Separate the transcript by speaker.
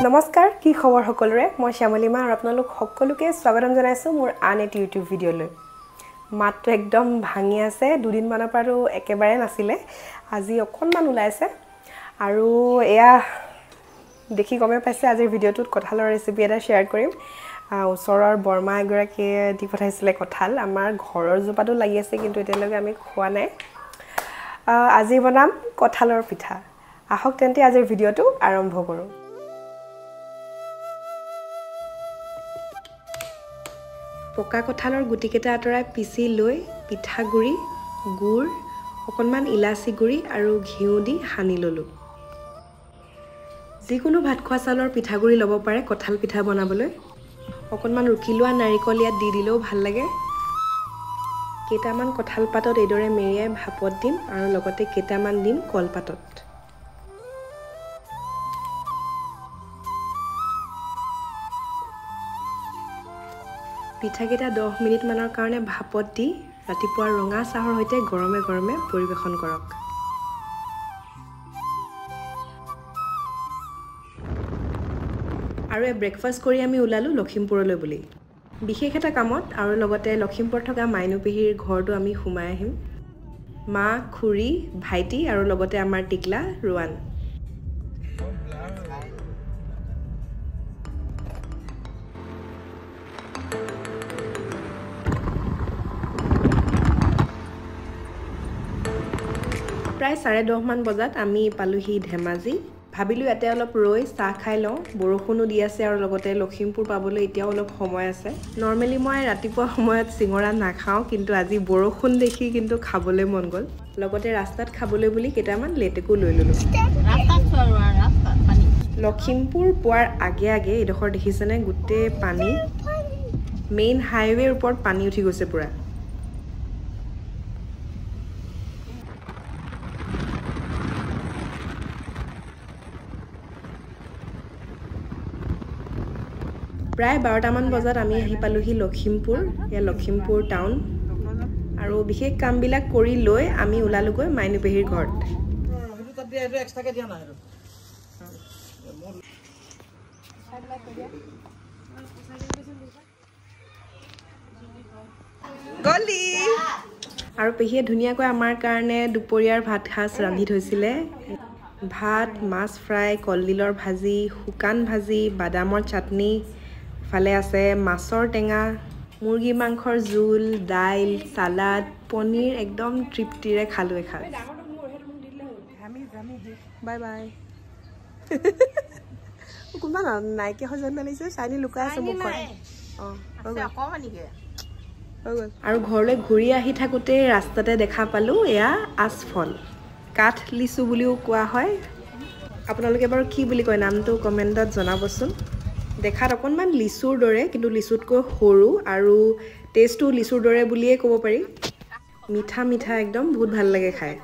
Speaker 1: নমস্কাৰ কি খবৰ সকলোৰে মই শ্যামলিমা আৰু আপোনালোক সকলোকে স্বাগতম জনাইছো মোৰ আন এটি ইউটিউব ভিডিঅলৈ মাতটো একদম ভাঙি আছে দুদিন মানৰ পৰা একেবাৰে নাছিলে আজি অকনমান ওলাইছে আৰু এয়া দেখি গমে পাইছে আজিৰ ভিডিঅটোত কঁঠালৰ ৰেচিপি এটা শেয়াৰ কৰিম ওচৰৰ বৰ্মা এগৰাকী দি পঠাইছিলে কঁঠাল আমাৰ ঘৰৰ জোপাটো লাগি আছে কিন্তু এতিয়ালৈকে আমি খোৱা নাই আজি বনাম কঁঠালৰ পিঠা আহক তেন্তে আজিৰ ভিডিঅটো আৰম্ভ কৰোঁ পকা কঁঠালৰ গুটিকেটা আতৰাই পিচি লৈ পিঠাগুৰি গুড় অকনমান ইলাচি গুড়ি আৰু ঘিউ দি হানি ললো যিকোনো ভাত খোৱা চাউলৰ পিঠাগুৰি ল'ব পাৰে কঁঠাল পিঠা বনাবলৈ অকনমান ৰুকি লোৱা নাৰিকল ইয়াত দি দিলেও ভাল লাগে কেইটামান কঁঠাল পাতত এইদৰে মেৰিয়াই ভাপত দিম আৰু লগতে কেইটামান দিম কলপাতত পিঠাকেইটা 10 মিনিট মানৰ কাৰণে ভাপত দি ৰাতিপুৱা ৰঙা চাহৰ সৈতে গৰমে গৰমে পৰিবেশন কৰক আৰু ব্ৰেকফাষ্ট কৰি আমি ওলালো লখিমপুৰলৈ বুলি বিশেষ এটা কামত আৰু লগতে লখিমপুৰত থকা মাইনুপেহীৰ ঘৰটো আমি সোমাই আহিম মা খুৰী ভাইটি আৰু লগতে আমাৰ টিকলা ৰুৱান প্ৰায় 10:30 মান বজাত আমি পালোহি ধেমাজি ভাবিলো ইয়াতে অলপ ৰৈ চাহ খাই লওঁ বৰষুণো দি আছে আৰু লগতে লখিমপুৰ পাবলৈ এতিয়াও অলপ সময় আছে নৰমালি মই ৰাতিপুৱা সময়ত সিঙৰা নাখাওঁ কিন্তু আজি বৰষুণ দেখি কিন্তু খাবলৈ মন গ'ল লগতে ৰাস্তাত খাবলৈ বুলি কেইটামান লেটেকো লৈ ললো লখিমপুৰ পোৱাৰ আগে আগে এডোখৰ দেখিছেনে গোটেই পানী মেইন হাইৱেৰ ওপৰত পানী উঠি গৈছে পুৰা প্ৰায় 12টা মান বজাত আমি আহি পালোহি লখিমপুৰ ইয়া লখিমপুৰ টাউন আৰু বিশেষ কামবিলাক কৰি লৈ আমি ওলালুগৈ মাইনুপেহীৰ ঘৰত গলি আৰু পেহীয়ে ধুনীয়াকৈ আমাৰ কাৰণে দুপৰীয়াৰ ভাত সাজ ৰান্ধি থৈছিলে ভাত মাছ ফ্ৰাই কলডিলৰ ভাজি শুকান ভাজি বাদামৰ চাটনি ফালে আছে মাছৰ টেঙা মুৰ্গী মাংসৰ জোল দাইল সালাড পনীৰ একদম তৃপ্তিৰে খালো এখাজ বাই বাই কোনবা নাইকে হজন নালিছে চাইনি লুকাই আছে মুখত আৰু ঘৰলৈ ঘূৰি আহি থাকোতে ৰাস্তাতে দেখা পালো এয়া আচফল কাঠ লিচু বুলিও কোৱা হয় আপোনালোকে বাৰু কি বুলি কয় নামটো কমেন্টত জনাবচোন দেখাত অকনমান লিচুৰ দৰে কিন্তু লিচুতকৈ সৰু আৰু টেষ্টটো লিচুৰ দৰে বুলিয়ে ক'ব পাৰি মিঠা মিঠা একদম বহুত ভাল লাগে খায়